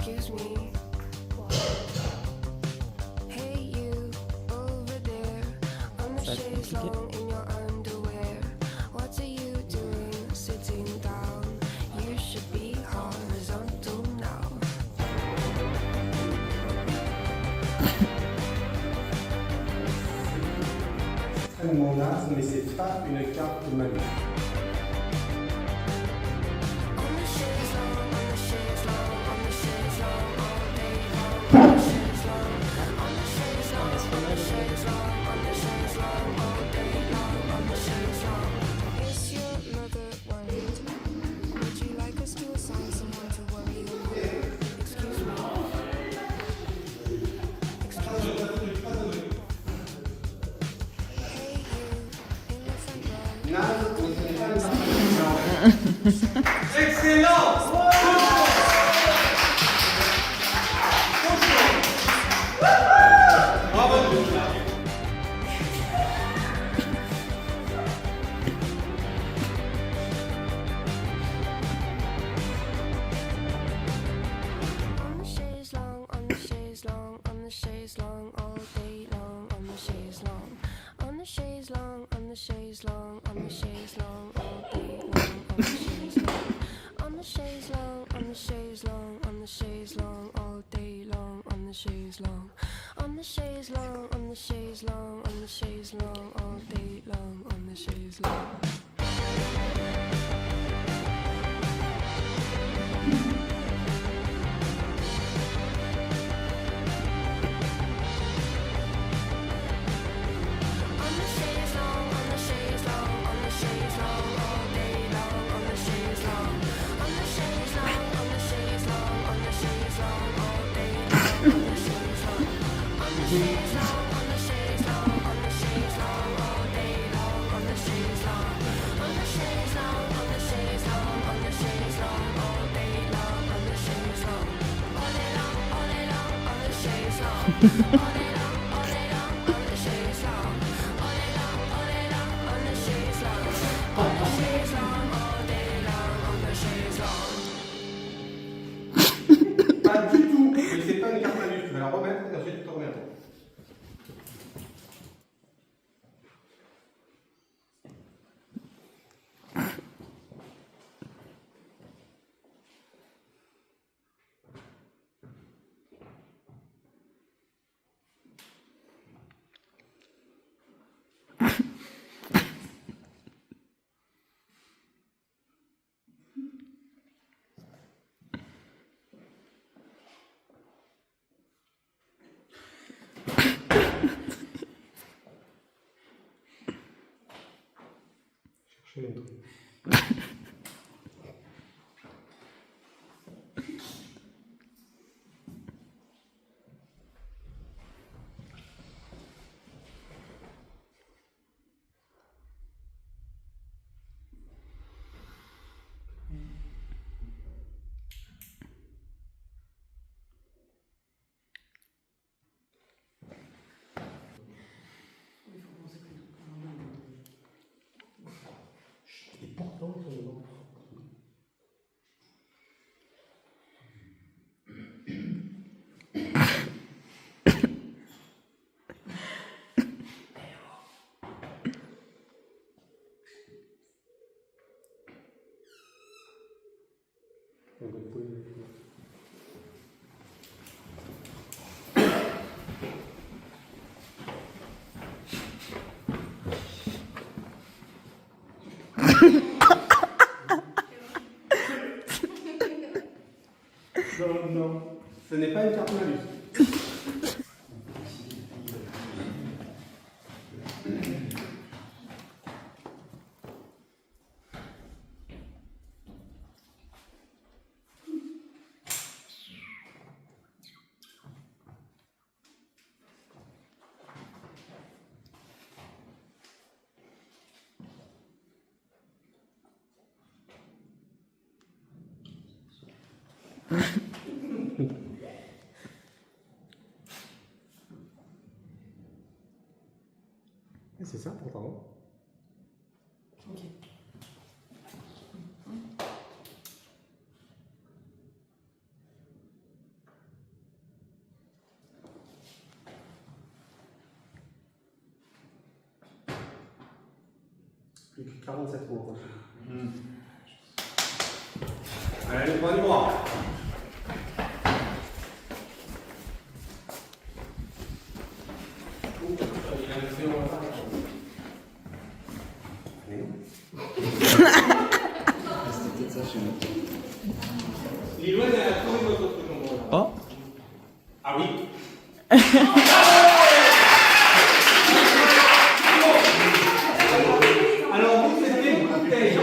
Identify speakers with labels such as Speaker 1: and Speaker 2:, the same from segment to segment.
Speaker 1: Excuse me. Hey you over there on the chaise long in your underwear. What are you doing sitting down? You should be horizontal now.
Speaker 2: Extrêmement naze, mais c'est pas une carte de malus.
Speaker 1: On the chaise long, on the chaise long, on the chaise long all day long. On the chaise long, on the chaise long, on the chaise long, on the chaise long all day long. On the chaise long. Is your mother worried? Would you like us to assign someone to worry your mother? Excuse me. Excuse me. Hey you in the front row.
Speaker 2: Naze, mais ce n'est pas une carte de malus.
Speaker 3: Excellent.
Speaker 1: On the chaise long, on the chaise long, on the chaise long all day long. On the chaise long, on the chaise long, on the chaise long, on the chaise long all day long. On the chaise long, on the chaise long, on the chaise long, on the chaise long all day long. On the chaise long, on the chaise long, on the chaise long, on the chaise long all day long. On the chaise long. On the chaise long, on the chaise long, on the chaise long all day long. On the chaise long, on the chaise long, on the chaise long, on the chaise long all day long. On the chaise long, on the chaise long, on the chaise long, on the chaise long all day long. On the chaise long, on the chaise long, on the chaise long, on the chaise long all day long. On the chaise long, all day long, all day long, on the chaise long, all day long, all day long, on the chaise long. All day long, all day long, on the chaise long. On the chaise long, all day long, on the chaise long.
Speaker 2: Pas du tout, mais c'est pas une carte malus. Tu vas la remettre et ensuite tu te remets. Cherchez les trucs. Et pourtant, ils sont dedans. On va poser les choses. Non, non, ce n'est pas une carte malus. C'est ça pourtant.
Speaker 4: Ok.
Speaker 2: Plus que 47 mots. Allez, le point du droit. Lilou, elle a trouvé votre truc.
Speaker 3: Oh.
Speaker 2: Ah oui. Alors, vous, c'était une bouteille.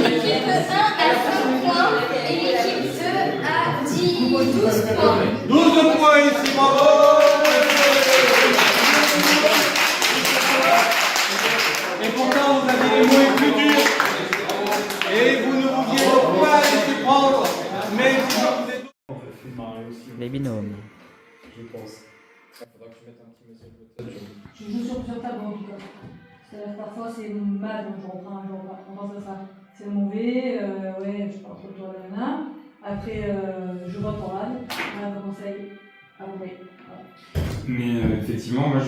Speaker 5: L'équipe 1 à 5 points et l'équipe 2 à 12 points.
Speaker 2: 12 points ici, bravo. Et pourtant, vous avez les mots les plus durs. Et vous ne vouliez pas les prendre, même si je vous ai...
Speaker 3: Les binômes.
Speaker 6: Je pense. Il faudra que tu mettes un petit message WhatsApp.
Speaker 4: Je joue sur plusieurs tables en tout cas. C'est-à-dire parfois c'est mal, donc je reprends, on pense à ça. C'est mauvais, ouais, je parle trop de toi, là. Après, je vote pour Anne, Anne me conseille, à vous. Voilà.
Speaker 7: Mais effectivement, moi,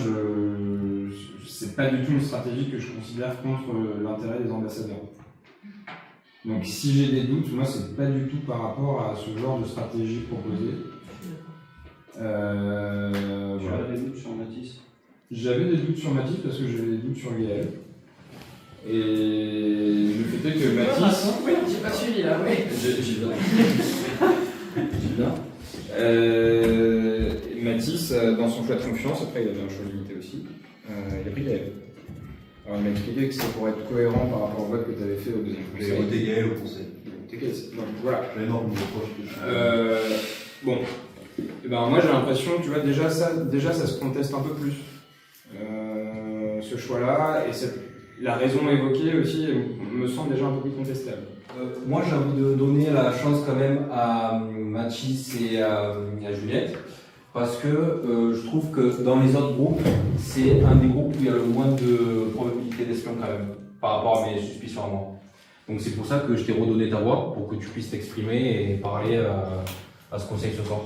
Speaker 7: c'est pas du tout une stratégie que je considère contre l'intérêt des ambassadeurs. Donc, si j'ai des doutes, moi, c'est pas du tout par rapport à ce genre de stratégie proposée.
Speaker 8: Tu
Speaker 7: Voilà.
Speaker 8: as des doutes sur Mathis?
Speaker 7: J'avais des doutes sur Mathis parce que j'avais des doutes sur Gaël. Et le fait est que Mathis.
Speaker 4: Oui, j'ai pas suivi là, oui.
Speaker 7: J'y viens. J'y viens. Mathis, dans son choix de confiance, après il avait un choix limité aussi, il a pris Gaël. Alors il m'a expliqué que c'était pour être cohérent par rapport au vote que tu avais fait au deuxième conseil.
Speaker 8: J'ai voté Gaël au conseil.
Speaker 7: Donc voilà.
Speaker 8: L'énorme reproche que je
Speaker 7: Bon. Et ben, moi j'ai l'impression, tu vois, déjà ça se conteste un peu plus. Ce choix-là, et la raison évoquée aussi me semble déjà un peu plus contestable.
Speaker 9: Moi, j'ai envie de donner la chance quand même à Mathis et à Juliette, parce que je trouve que dans les autres groupes, c'est un des groupes où il y a le moins de probabilité d'espion quand même, par rapport à mes suspicions à moi. Donc c'est pour ça que je t'ai redonné ta voix, pour que tu puisses t'exprimer et parler à ce conseil ce soir.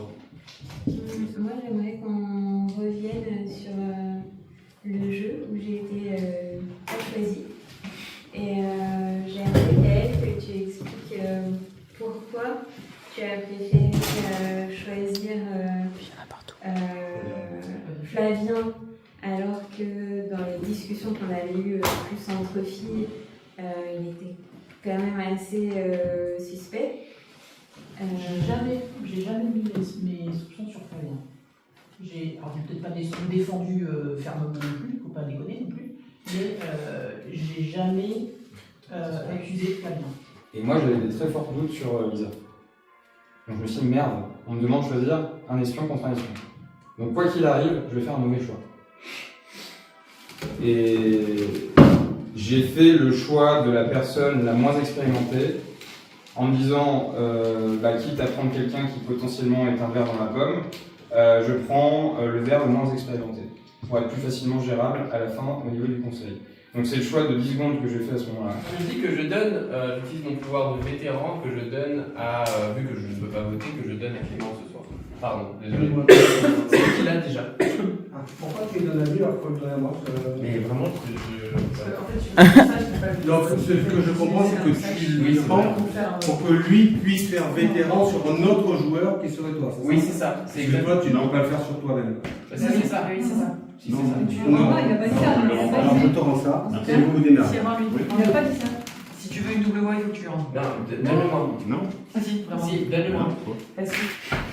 Speaker 5: Moi, j'aimerais qu'on revienne sur le jeu où j'ai été pas choisie. Et j'aimerais, Gaëlle, que tu expliques pourquoi tu as préféré choisir Flavien, alors que dans les discussions qu'on avait eues plus entre filles, il était quand même assez suspect.
Speaker 4: J'ai jamais mis mes soupçons sur Flavien. J'ai peut-être pas défendu fermement non plus, faut pas déconner non plus, mais j'ai jamais accusé Flavien.
Speaker 7: Et moi j'avais des très forts doutes sur Lisa. Donc je me suis dit merde, on me demande de choisir un espion contre un espion. Donc quoi qu'il arrive, je vais faire un mauvais choix. Et j'ai fait le choix de la personne la moins expérimentée, en me disant, quitte à prendre quelqu'un qui potentiellement est un ver dans la pomme, je prends le ver le moins expérimenté, pour être plus facilement gérable à la fin au niveau du conseil. Donc c'est le choix de 10 secondes que j'ai fait à ce moment-là.
Speaker 6: Je dis que je donne, j'utilise mon pouvoir de vétéran, que je donne à, vu que je ne peux pas voter, que je donne à Clément ce soir. Pardon, désolé. C'est lui qui l'a déjà.
Speaker 2: Pourquoi tu lui donnes à lui alors qu'il me donne à moi
Speaker 6: Mais vraiment,
Speaker 2: Donc, ce que je comprends, c'est que tu lui prends pour que lui puisse faire vétéran sur un autre joueur qui serait toi.
Speaker 6: Oui, c'est ça. C'est
Speaker 2: Parce que
Speaker 6: exactement.
Speaker 2: toi, tu ne peux pas le faire sur toi-même.
Speaker 6: C'est ça.
Speaker 4: Oui, c'est ça.
Speaker 6: Si, c'est ça.
Speaker 2: Non,
Speaker 4: il a pas dit ça.
Speaker 2: alors je te rends ça, et vous vous démerdez.
Speaker 4: Il n'a pas dit ça. Si tu veux une double voix, il faut que tu rentres.
Speaker 6: Non, donne-le-moi.
Speaker 8: Non.
Speaker 4: Ah si, vraiment.
Speaker 6: Si, donne-le-moi.
Speaker 4: Est-ce que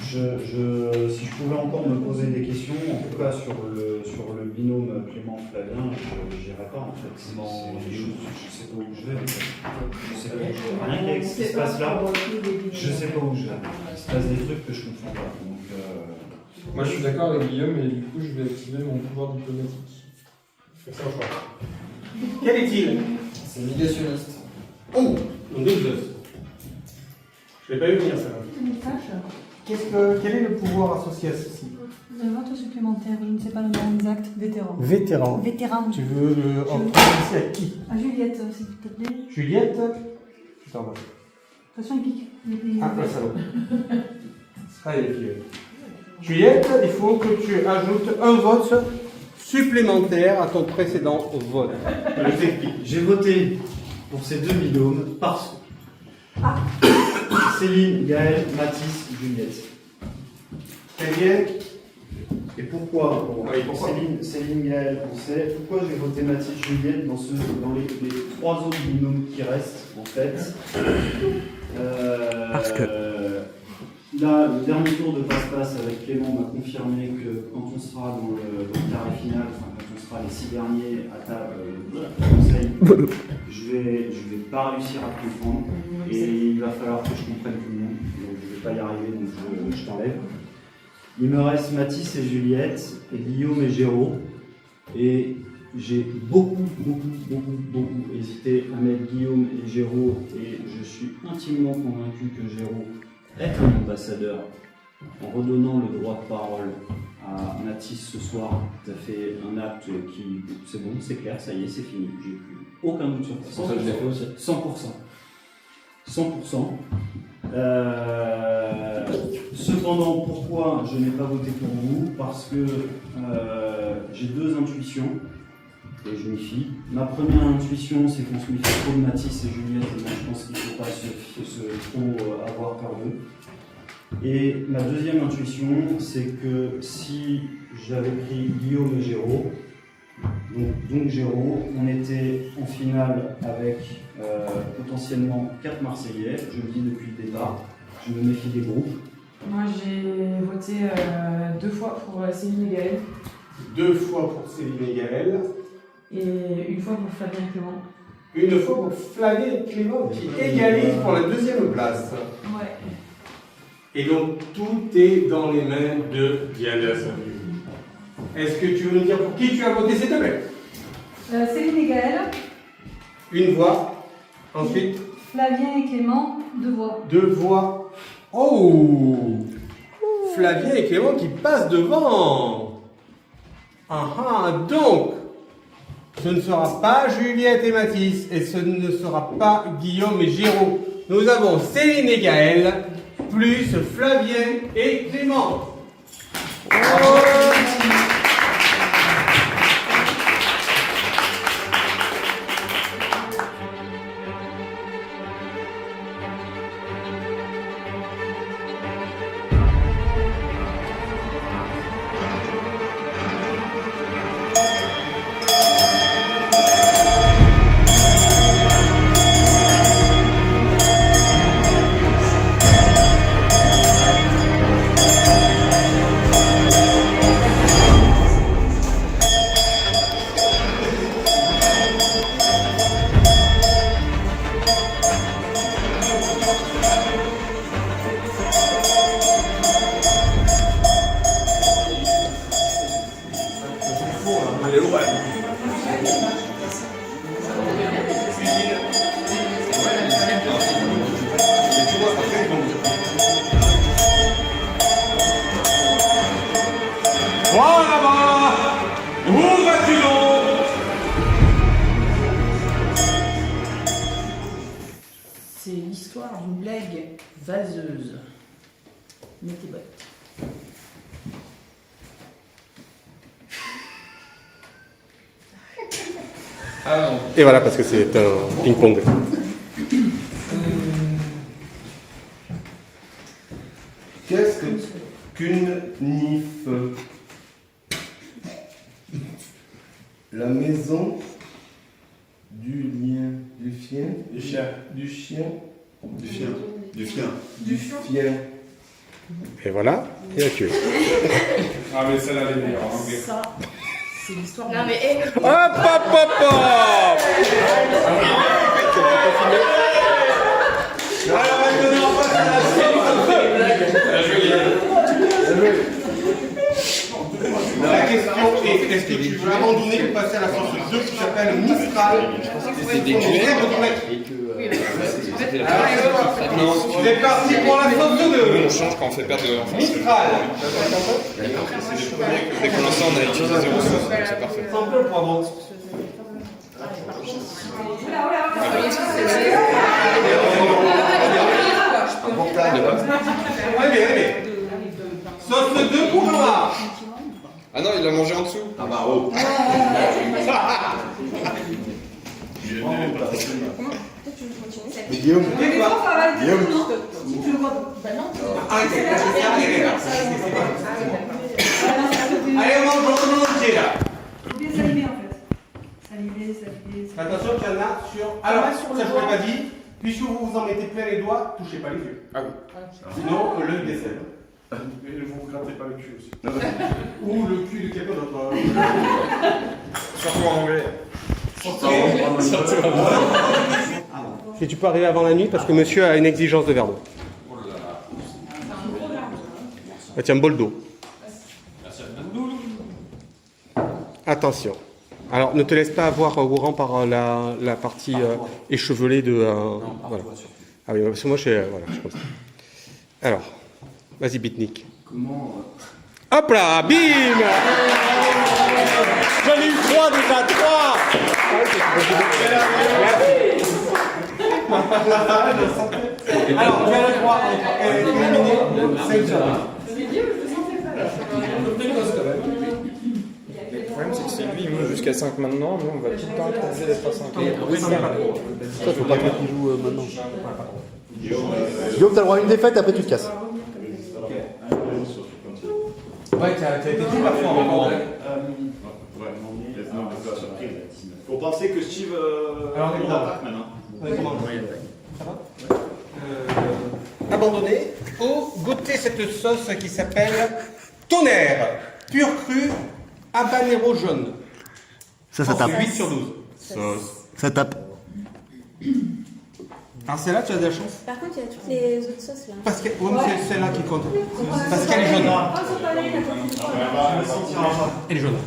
Speaker 8: Si je pouvais encore me poser des questions, en tout cas sur le binôme Clément-Flavien, j'irai pas en fait. Je sais pas où je vais en fait. Je sais pas où je vais. Rien qu'avec ce qui se passe là, je sais pas où je vais. Il se passe des trucs que je comprends pas. Donc,
Speaker 7: Moi je suis d'accord avec Guillaume et du coup je vais activer mon pouvoir diplomatique.
Speaker 2: Excellent choix. Quel est-il?
Speaker 7: C'est négationniste.
Speaker 2: Oh, donc 2 Je l'ai pas eu venir ça. Quel est le pouvoir associé à ceci?
Speaker 10: Un vote supplémentaire, je ne sais pas le nom exact. Vétéran.
Speaker 2: Vétéran.
Speaker 10: Vétéran.
Speaker 2: Tu veux en prononcer à qui?
Speaker 10: À Juliette, s'il te plaît.
Speaker 2: Juliette? Je t'en vois.
Speaker 10: Attention, il pique.
Speaker 2: Ah, pas salaud. Ah, il est filé. Juliette, il faut que tu ajoutes un vote supplémentaire à ton précédent vote.
Speaker 8: Je t'explique. J'ai voté pour ces deux binômes parce que Céline, Gaël, Mathis, Juliette. Très bien. Et pourquoi, Céline, Gaël, on sait. Pourquoi j'ai voté Mathis, Juliette dans les trois autres binômes qui restent, en fait.
Speaker 2: Parce que.
Speaker 8: Là, le dernier tour de passe-passe avec Clément m'a confirmé que quand on sera dans le carré final, enfin quand on sera les 6 derniers à table conseil, je vais pas réussir à comprendre et il va falloir que je comprenne tout le monde. Donc je vais pas y arriver, donc je t'enlève. Il me reste Mathis et Juliette, et Guillaume et Géraud. Et j'ai beaucoup hésité à mettre Guillaume et Géraud, et je suis intimement convaincu que Géraud est un ambassadeur. En redonnant le droit de parole à Mathis ce soir, tu as fait un acte qui... C'est bon, c'est clair, ça y est, c'est fini. J'ai plus aucun doute sur ça.
Speaker 9: C'est pour ça que je l'ai fait aussi.
Speaker 8: 100%. Cependant, pourquoi je n'ai pas voté pour vous? Parce que j'ai deux intuitions et je m'y fie. Ma première intuition, c'est qu'on se méfie trop de Mathis et Juliette, et moi je pense qu'il ne faut pas trop avoir peur d'eux. Et ma deuxième intuition, c'est que si j'avais pris Guillaume et Géraud, donc Géraud, on était en finale avec potentiellement 4 Marseillais, je le dis depuis le départ, je me méfie des groupes.
Speaker 3: Moi j'ai voté 2 fois pour Céline et Gaël.
Speaker 2: 2 fois pour Céline et Gaël.
Speaker 3: Et 1 fois pour Flavien et Clément.
Speaker 2: 1 fois pour Flavien et Clément qui égalisent pour la 2e place.
Speaker 3: Ouais.
Speaker 2: Et donc tout est dans les mains de Diana Saint-Louis. Est-ce que tu veux nous dire pour qui tu as voté, s'il te plaît?
Speaker 4: Céline et Gaël.
Speaker 2: 1 voix. Ensuite,
Speaker 4: Flavien et Clément, 2 voix.
Speaker 2: 2 voix. Oh, Flavien et Clément qui passent devant. Donc, ce ne sera pas Juliette et Mathis et ce ne sera pas Guillaume et Géraud. Nous avons Céline et Gaël, plus Flavien et Clément.
Speaker 3: C'est l'histoire d'une blague vaseuse. Mettez bottes.
Speaker 2: Et voilà, parce que c'est un ping-pong.
Speaker 11: Qu'est-ce qu'une nif? La maison du lien, du chien, du chien, du chien, du chien, du chien, du chien.
Speaker 2: Et voilà, et la tué.
Speaker 7: Ah, mais celle-là, elle est meilleure en anglais.
Speaker 3: Ça, c'est l'histoire.
Speaker 5: Non mais
Speaker 2: Hop, hop, hop, hop! Alors maintenant, on passe à la La question est, est-ce que tu veux abandonner pour passer à la sauce 2 qui s'appelle Mistral? C'est des c'est parti pour la sauce 2.
Speaker 7: On change quand on fait perdre de l'enfance.
Speaker 2: Mistral.
Speaker 7: Dès qu'on lance ça, on a utilisé 0 sauce, donc c'est parfait.
Speaker 2: C'est un peu le poivron. Allez. Sauce 2 pour Noir.
Speaker 7: Ah non, il l'a mangé en dessous.
Speaker 11: Ah bah oh. Mais Guillaume,
Speaker 4: Mais les profs, ça va le
Speaker 11: Guillaume.
Speaker 4: non? Tu le vois? Bah non.
Speaker 2: Arrêtez, allez, on mange l'autre entier là.
Speaker 4: Oubliez saliver en fait. Saliver.
Speaker 2: Attention, qu'il y en a sur. Alors, ça je ne l'ai pas dit, puisque vous vous en mettez plein les doigts, touchez pas les yeux.
Speaker 7: Ah oui.
Speaker 2: Sinon, l'œil décède.
Speaker 11: Et vous ne grattez pas le cul aussi.
Speaker 2: Ou le cul de quelqu'un d'autre.
Speaker 7: Surtout en anglais.
Speaker 2: Si tu peux arriver avant la nuit, parce que monsieur a une exigence de verre d'eau. Ah, tiens, bol d'eau. Attention. Alors, ne te laisse pas avoir, Ouran, par la partie échevelée de... voilà. Ah oui, parce que moi, je suis comme ça. Alors, vas-y, Bitnik.
Speaker 9: Comment
Speaker 2: Hop là, bim. J'en ai eu 3 déjà, 3. Alors, tu as le droit d'éliminer 5 secondes.
Speaker 7: Le problème, c'est que c'est lui, il monte jusqu'à 5 maintenant, nous on va tout le temps être d'être à 5.
Speaker 11: Oui, ça faut pas qu'il joue maintenant. Guillaume, t'as le droit à une défaite, après tu te casses.
Speaker 2: Ouais, t'as été super fort encore.
Speaker 8: Faut penser que Steve
Speaker 2: Alors,
Speaker 8: il attaque maintenant.
Speaker 2: Ça va abandonner ou goûter cette sauce qui s'appelle tonnerre, pur cru, habanero jaune.
Speaker 11: Ça tape.
Speaker 2: 8 sur 12. Sauce.
Speaker 11: Ça tape.
Speaker 2: Alors celle-là, tu as de la chance.
Speaker 5: Par contre, il y a toutes les autres sauces là.
Speaker 2: Parce que ouais, c'est celle-là qui compte. Parce qu'elle est jaune. Elle est jaune.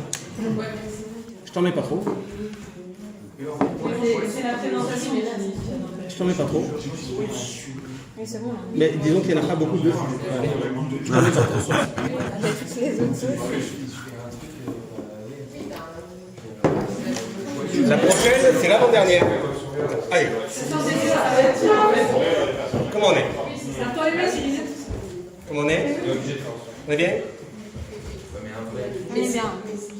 Speaker 2: Je t'en mets pas trop.
Speaker 4: C'est la présentation.
Speaker 2: Je t'en mets pas trop.
Speaker 5: Mais c'est bon là.
Speaker 2: Mais disons qu'il n'y en a pas beaucoup dessus. Je t'en mets pas trop.
Speaker 5: Il y a toutes les autres sauces.
Speaker 2: La prochaine, c'est l'avant-dernière. Allez. Comment on est? Comment on est? On est bien?
Speaker 5: On est bien.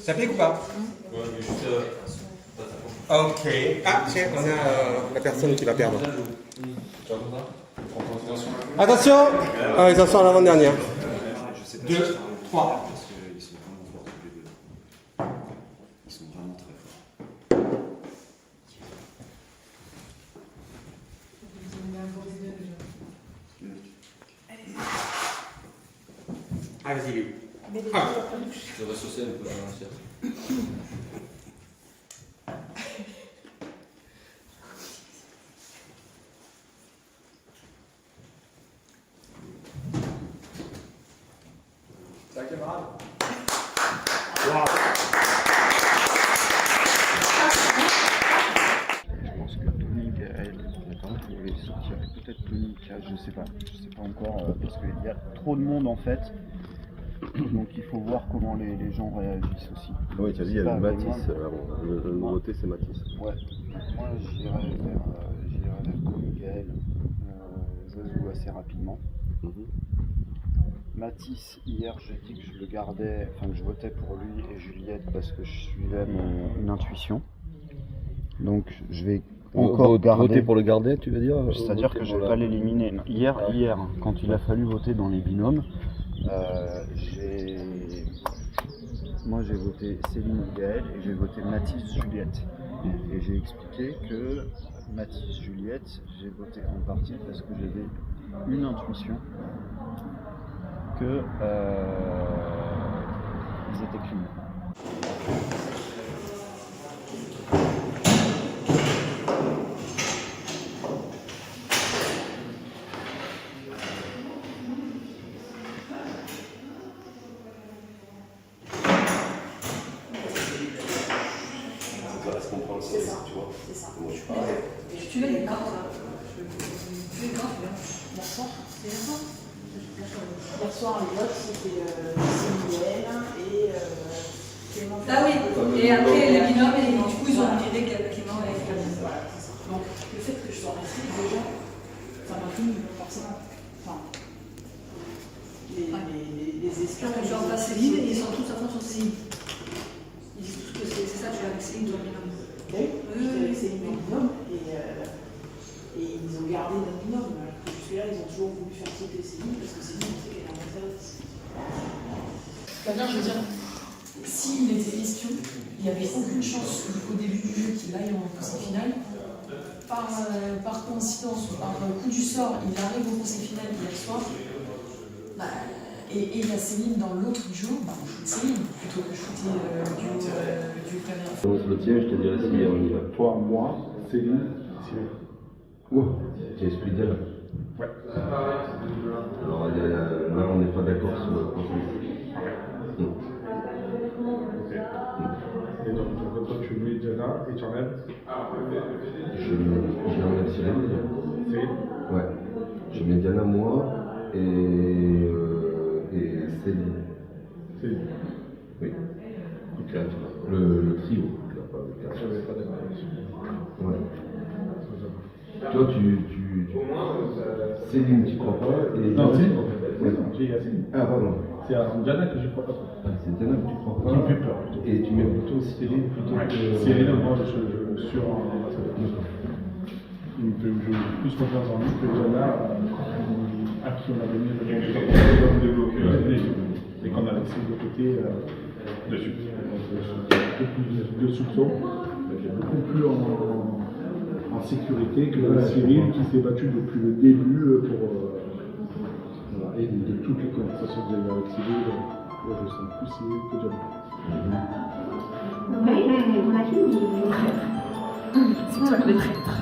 Speaker 2: Ça pique ou pas? Ok. Ah, tiens, on a la personne qui va perdre. Attention! Attention à l'avant-dernière. 2, 3.
Speaker 8: Ils sont vraiment très forts.
Speaker 2: Ah, vas-y, Léo.
Speaker 9: Je vais saucer un peu dans l'assiette.
Speaker 7: La camarade.
Speaker 8: Je pense que Tony Gaël, attends, je vais sortir peut-être Tony, je sais pas encore, parce qu'il y a trop de monde en fait. Donc il faut voir comment les gens réagissent aussi.
Speaker 11: Oui, tu as dit, il y a Matisse. La nouveauté, c'est Matisse.
Speaker 8: Ouais. Moi, j'irai vers Tony Gaël, Zazou assez rapidement. Matisse, hier, j'ai dit que je le gardais, enfin que je votais pour lui et Juliette parce que je suivais une intuition. Donc je vais encore garder.
Speaker 11: Voter pour le garder, tu veux dire?
Speaker 8: C'est-à-dire que je ne vais pas l'éliminer. Non, hier, quand il a fallu voter dans les binômes, moi j'ai voté Céline Gaël et j'ai voté Mathis Juliette. Et j'ai expliqué que Mathis Juliette, j'ai voté en partie parce que j'avais une intuition que ils étaient clean.
Speaker 4: Tu veux les cartes là? Tu veux les cartes là? Hier soir, c'est hier soir?
Speaker 12: Hier soir, les votes, c'était Céline et Clément.
Speaker 4: Ah oui, et après les binômes, et du coup ils ont viré Clément et Clément.
Speaker 12: Voilà, c'est ça. Donc le fait que je sois restée, déjà, ça m'a mis forcément. Enfin, les les espions.
Speaker 4: Quand tu en face Céline, ils sont tous à fond sur Céline. Ils disent tous que c'est ça, tu es avec Céline dans le binôme.
Speaker 12: Oui, j'étais avec Céline dans le binôme et ils ont gardé notre binôme. Alors que jusque-là, ils ont toujours voulu faire sauter Céline parce que Céline, on sait qu'elle est en service.
Speaker 3: Flavien, je veux dire, s'il était question, il n'y avait aucune chance qu'au début du jeu qu'il aille en conseil final. Par coïncidence ou par coup du sort, il arrive au conseil final hier soir. Et il y a Céline dans l'autre duo, on shoot Céline plutôt que shooter du Flavien.
Speaker 11: Le tien, je te dirais si on y va.
Speaker 13: Toi, moi, Céline, Cyril.
Speaker 11: Ouh, tu expliques déjà.
Speaker 13: Ouais.
Speaker 11: Alors là, on n'est pas d'accord sur le processus.
Speaker 13: Et donc, toi, tu mets Diana et tu enlèves
Speaker 11: J'enlève Cyril.
Speaker 13: Cyril.
Speaker 11: Ouais. Je mets Diana, moi, et Céline.
Speaker 13: Céline.
Speaker 11: Oui. Le trio.
Speaker 13: Je n'avais pas d'accord.
Speaker 11: Ouais. Toi, Céline, tu crois pas et
Speaker 13: Non, Céline.
Speaker 11: Ouais.
Speaker 13: J'ai Céline.
Speaker 11: Ah, pardon.
Speaker 13: C'est à Diana que je crois pas trop.
Speaker 11: Ah, c'est Diana que tu crois pas.
Speaker 13: Qui me fait peur.
Speaker 11: Et tu mets plutôt Céline plutôt que.
Speaker 13: Céline, moi, je suis en ambassadeur. Je plus confiance en lui que Diana, à qui on a donné le débloqué et qu'on a laissé de côté dessus. Beaucoup plus de soupçons, beaucoup plus en sécurité que Cyril qui s'est battu depuis le début pour. Voilà. Et de toutes les conversations que j'ai eues avec Cyril, je sens plus Cyril que Diana.
Speaker 10: Oui, on a fini. C'est toi le traître.